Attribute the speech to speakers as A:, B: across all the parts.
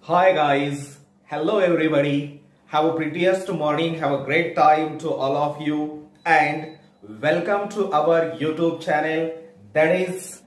A: Hi guys, hello everybody. Have a prettiest morning, have a great time to all of you and welcome to our YouTube channel that is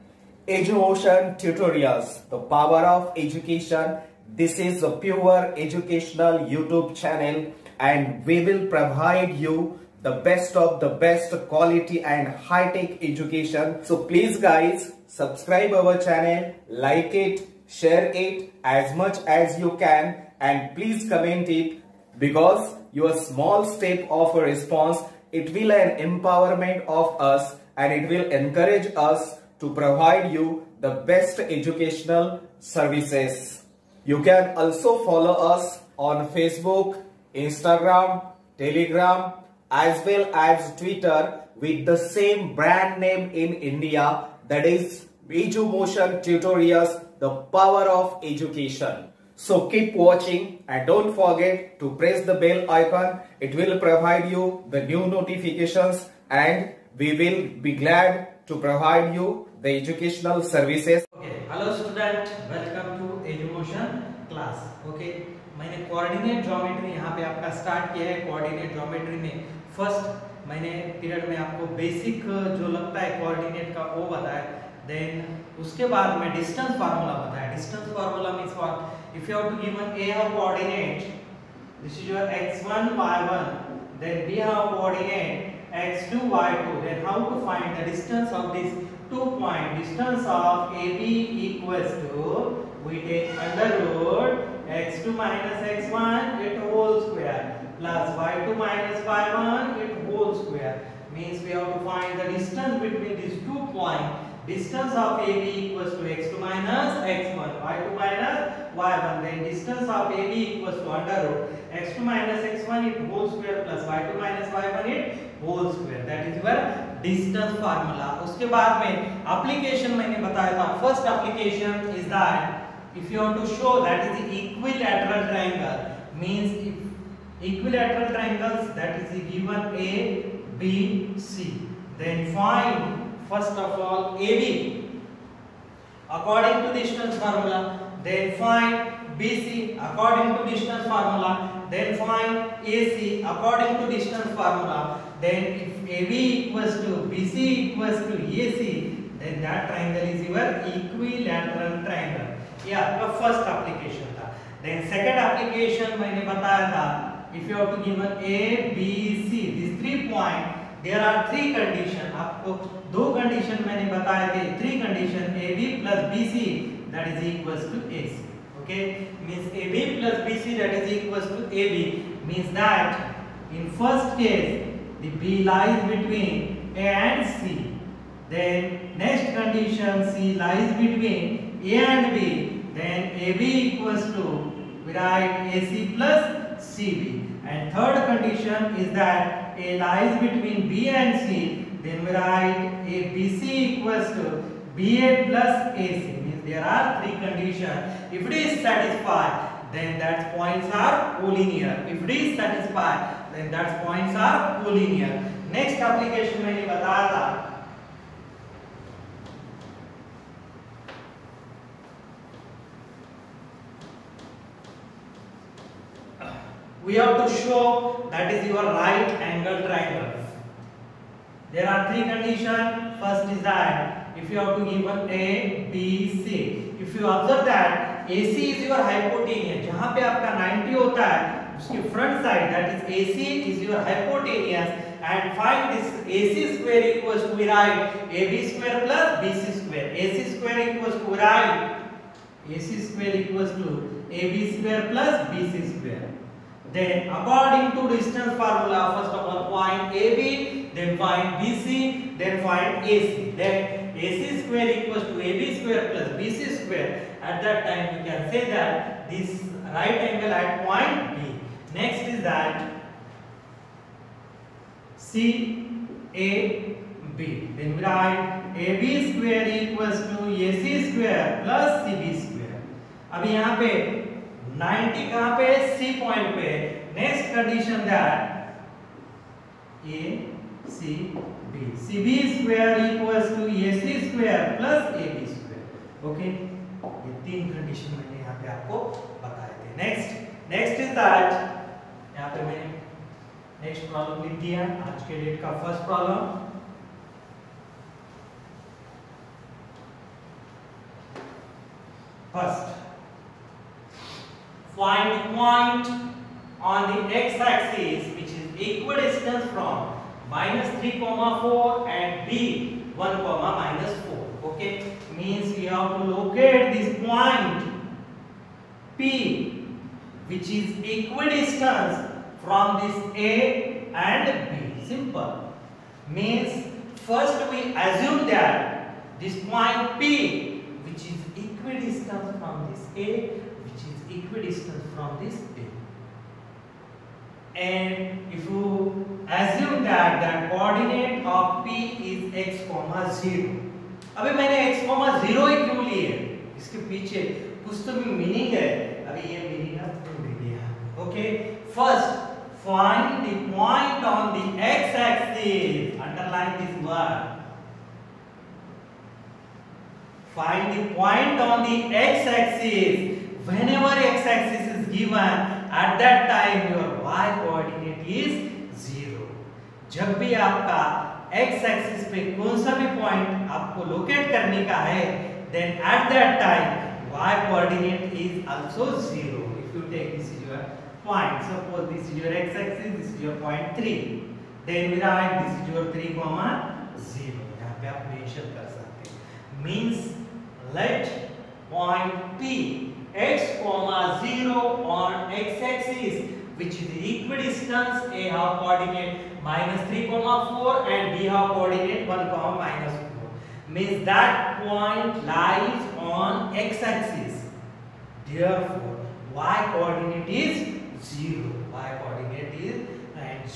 A: EduMotion Tutorials, the power of education. This is a pure educational YouTube channel and we will provide you the best of the best quality and high-tech education. So please guys, subscribe our channel, like it, share it as much as you can and please comment it because your small step of a response, it will an empowerment of us and it will encourage us to provide you the best educational services. You can also follow us on Facebook, Instagram, Telegram as well as Twitter with the same brand name in India, that is EduMotion Tutorials, the power of education. So keep watching and don't forget to press the bell icon. It will provide you the new notifications and we will be glad to provide you the educational services.
B: Okay, hello student, welcome to EduMotion class. Okay, मैंने coordinate geometry यहाँ पे आपका start किया है। Coordinate geometry में first मैंने period में आपको बेसिक जो लगता है कोऑर्डिनेट का वो बताया, देन उसके बाद में डिस्टेंस फार्मूला बताया। Distance formula means what, if you have to given a have coordinate, this is your x1 y1, then b have coordinate x2 y2, then how to find the distance of these 2 points? Distance of AB equals to, we take under root x2 minus x1 it whole square plus y2 minus y1 it whole square, means we have to find the distance between these 2 points. Distance of AB equals to x2 minus x1, y2 minus y1, then distance of AB equals to under root x2 minus x1 it whole square plus y2 minus y1 it whole square. That is your distance formula. उसके बाद में application मैंने बताया था. First application is that if you want to show that is the equilateral triangle, means if equilateral triangles that is given A, B, C, then find first of all AB according to distance formula, then find BC according to distance formula, then find AC according to distance formula. Then if AB equals to BC equals to AC, then that triangle is your equilateral triangle. ये आपका first application था. Then second application मैंने बताया था, if you have to given A, B, C, these 3 points, there are 3 condition. आपको 2 condition मैंने बताए थे. 3 condition AB plus BC that is equals to AC. Okay, means AB plus BC that is equals to AB means that in first case the B lies between A and C. Then next condition C lies between A and B, then AB equals to, we write AC plus CB. And third condition is that A lies between B and C, then we write ABC equals to BA plus AC. Means there are 3 conditions. If it is satisfied, then that points are collinear. If it is satisfied, then that points are collinear. Next application मैंने बताया था, we have to show that is your right angle triangle. There are 3 conditions. First is that if you have to given A, B, C, if you observe that AC is your hypotenuse, जहाँ पे आपका 90 होता है उसके front side, that is AC is your hypotenuse, and find this AC square equals to, we write AB square plus BC square. AC square equals to, we write AC square equals to AB square plus BC square. Then according to distance formula, first of all find AB, then find BC, then find AC. Then AC square equals to AB square plus BC square. At that time you can say that this right angle at point B. Next is that CAB. Then we write AB square equals to AC square plus CB square. अभी यहाँ पे 90 कहाँ पे, C point पे. Next condition that A C B, CB square equals to AC square plus AB square. Okay, ये 3 condition मैंने यहाँ पे आपको बताया. नेक्स्ट इज दैट, यहाँ पे मैंने नेक्स्ट प्रॉब्लम लिख दिया आज के डेट का first problem. First, find the point on the x-axis which is equidistant from -3,4 and b 1, -4. Okay, means we have to locate this point P which is equidistant from this A and B. Simple. Means first we assume that this point P which is equidistant from this A, which is equidistant from this B. And if you assume that the coordinate of P is x, 0. अभी मैंने x, 0 ही क्यों लिए? इसके पीछे कुछ तो भी meaning है। अभी ये मीनिंग आपको दे दिया। Okay, first find the point on the x-axis. Underline this word. Find the point on the x-axis. Whenever x-axis is given, at that time your y coordinate is 0. जब भी आपका x-axis पे कौन सा भी पॉइंट आपको लोकेट करने का है, then at that time y coordinate is also 0. If you take this is your point, suppose this is your x-axis, this is your point 3, then we write this is your 3, 0. यहाँ पे आप mention कर सकते हैं। Means let point P x, 0 on x-axis which is the equidistance. A have coordinate -3,4 and B have coordinate 1, -4. Means that point lies on x-axis. Therefore, y coordinate is 0. Y coordinate is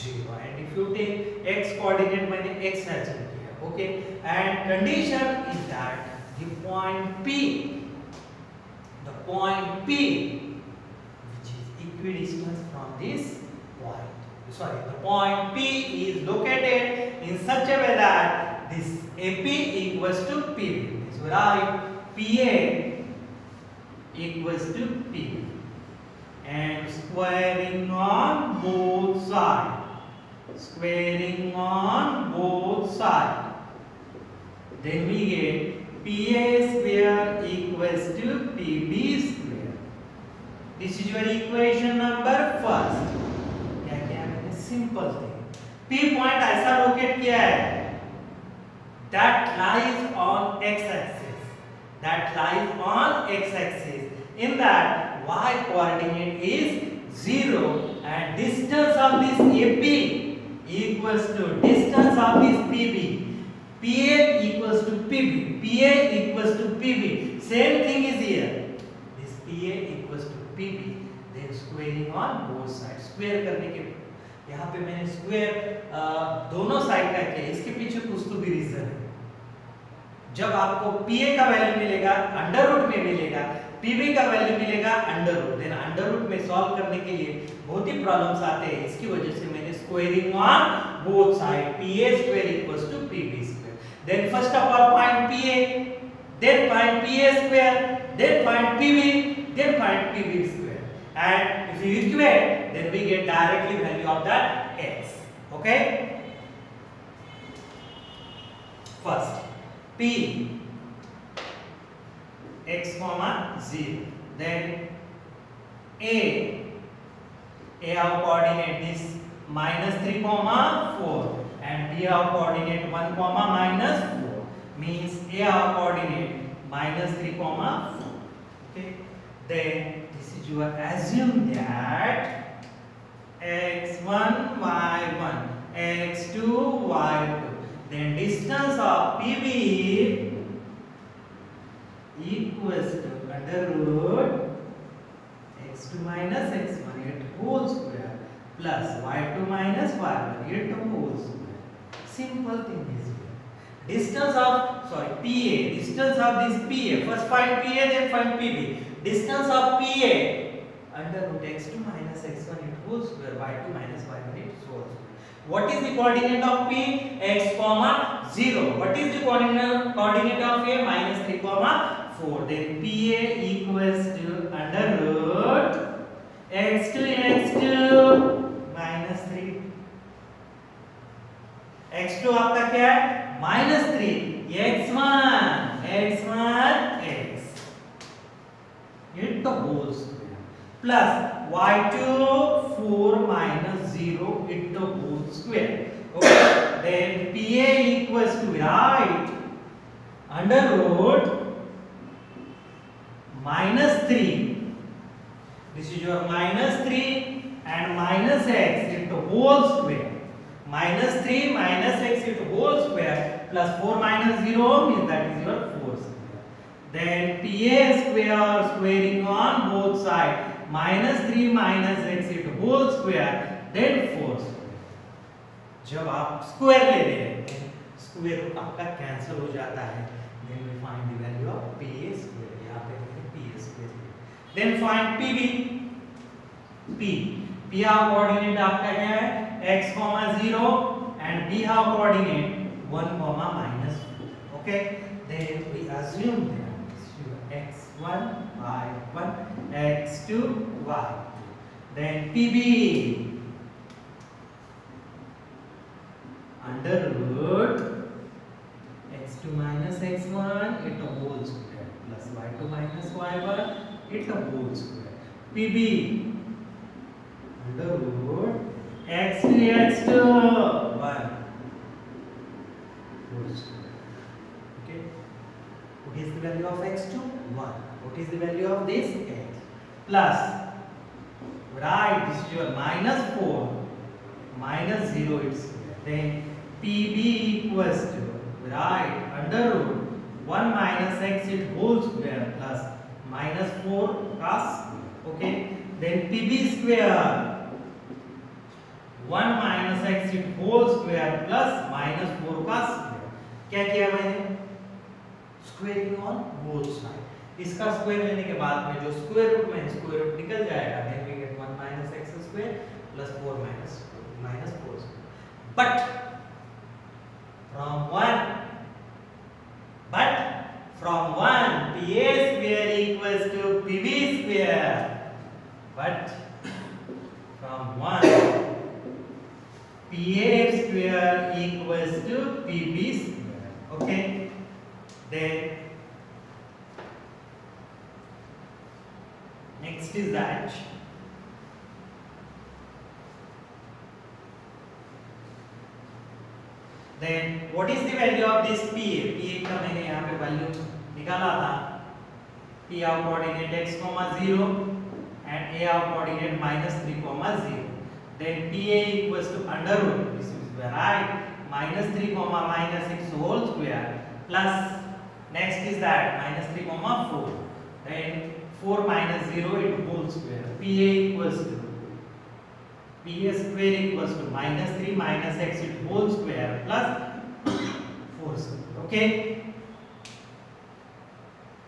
B: 0. And if you take x coordinate, मैंने x mention किया. Okay. And condition is that the point P, which is equidistant from this point. Sorry, the point P is located in such a way that this AP equals to PB. So write PA equals to PB and squaring on both sides. Squaring on both sides. Then we get PA square equals to PB square. This is your equation number first. क्या क्या है? Simple thing. P point ऐसा locate किया है that lies on x-axis. That lies on x-axis. In that y coordinate is 0 and distance of this AP equals to distance of this PB. PA equals to PB. PA equals to PB. Same thing is here. This PA equals to PB. Then squaring on both sides. Square करने के यहाँ पे मैंने square दोनों side का किया। इसके पीछे कुछ तो भी रीजन है। जब आपको PA का वैल्यू मिलेगा अंडर रूट में मिलेगा, PB का वैल्यू मिलेगा under root. Then under root में सॉल्व करने के लिए बहुत ही प्रॉब्लम्स आते हैं। इसकी वजह से मैंने squaring on both side PA square equals to PB square. Then first of all find PA, then find PA square, then find PB, then find PB square. And if you equate, then we get directly value of that x. Okay? First, P x, 0. Then A have coordinate this -3, 4. And B have coordinate 1, -4. Means A have coordinate -3, 4. Okay. Then this is your assume that x1, y1, x2, y2. Then distance of PB equals to under root x2 minus x1 yet whole square plus y2 minus y1 yet whole square. Simple thing is here. Distance of PA. Distance of this PA. First find PA, then find PB. Distance of PA under root x2 minus x1 yet whole square, y2 minus y1 yet whole square. What is the coordinate of P? X, 0. What is the coordinate of A? -3, 4. Then PA equals to under root x2 minus 3, x2 आपका क्या है -3, x1 x into whole square plus y2 4 minus 0 into whole square. Okay, then PA equals to right under root -3. This is your -3 and minus x into whole square. -3 minus x into whole square plus 4 minus 0 means that is your 4 square. Then PA square squaring on both sides -3 minus x into whole square then 4 square. जब आप square ले रहे हैं square root आपका cancel हो जाता है. Then we find the value of PA square. यहाँ पे हमने PA square. Then find PB. P coordinate आपका क्या है x, 0 and B coordinate 1, -4. Okay, then we assume that x1 y1 x2 y2. Then PB under root x2 minus x1 into whole square plus y2 minus y1 into whole square. PB under root x2 1 whole square. Okay, what is the value of x2? 1. What is the value of this? x plus, right, this is your -4 -0 it's square. Then PB equals to, right, under root 1 minus x it whole square plus -4 cos square. Okay, then PB square 1 minus x it whole square plus -4 cos square. क्या किया मैंने? Squaring on both side. इसका square लेने के बाद में जो square root में स्क्वायर रूट निकल जाएगा. then we get 1 minus x square plus 4 minus 4 square. But from 1 PA square equals to PB square. But from 1 PA square equals to PB square. Okay, then next is that then what is the value of this PA? PA का मैंने यहाँ पे value निकाला था. P of coordinate x, 0 and A of coordinate -3, 0. Then PA equals to under root, this is right, -3, -6 whole square plus next is that -3, 4. Then 4 minus 0 into whole square. PA equals to PA square equals to -3 minus x into whole square plus 4 square. Okay,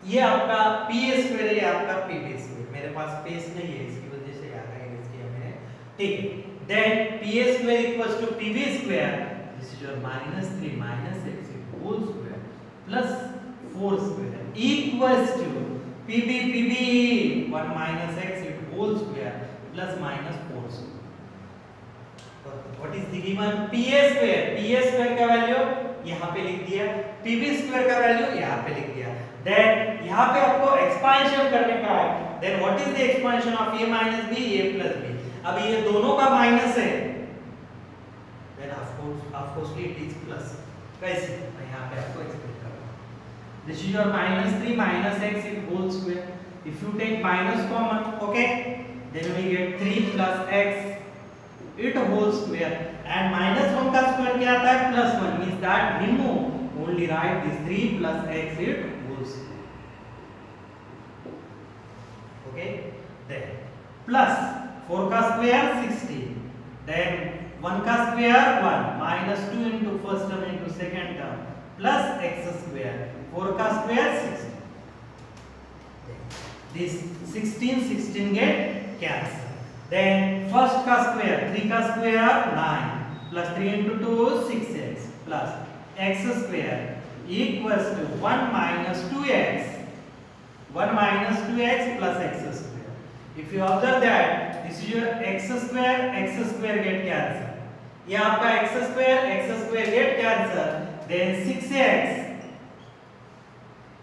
B: ये आपका PA square है, ये आपका PB square. मेरे पास space नहीं है इसकी वजह से यहाँ का यूज किया मैंने. ठीक है, then PA square equals to PB square. This is your -3 minus x into whole square plus 4 square equals to PB 1 minus x into whole square plus -4 square. What is the given? PA square का value यहाँ पे लिख दिया, PB square का value यहाँ पे लिख दिया. Then यहाँ पे आपको एक्सपेंशन करने का है. Then what is the expansion of A minus B? A plus B. अब ये दोनों का माइनस है. Then of course it is plus. कैसे? मैं यहाँ पे आपको एक्सप्लेन कर रहा हूँ. This is your -3 minus x in whole square. If you take minus common, okay, then we get 3 plus x it whole square and -1 का स्क्वायर क्या आता है? +1 means that remove only write this 3 plus x it whole square. Okay, then plus 4 का square 16, then 1 का square 1 -2 into first term into second term plus x square. 4 का square 16. This 16 get cancel. Then first का square 3 का square 9 plus 3 into 2 6x plus x square equals to 1 minus 2x plus x square. If you observe that this is your x square get cancel, ये आपका x square get cancel, then 6x,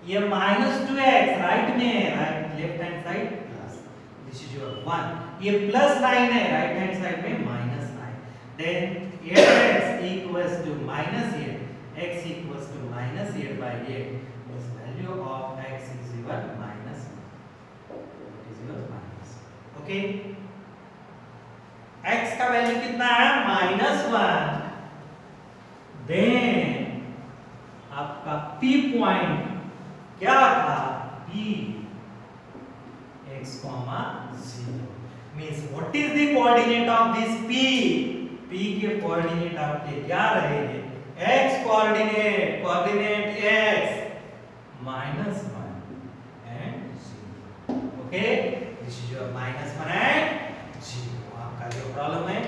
B: ये -2x right में, right left hand side plus, this is your 1, ये plus 9 है right hand side में -9, then 8x equals to -8, x equals to -8/8, this value of x is your -1, it is your minus, okay, x का value कितना है -1, then आपका p point क्या था, p x, 0 means what is the coordinate of this p, p के coordinate आपके क्या रहेंगे, x coordinate x -1 and 0, okay, this is your -1 and 0, आपका जो प्रॉब्लम है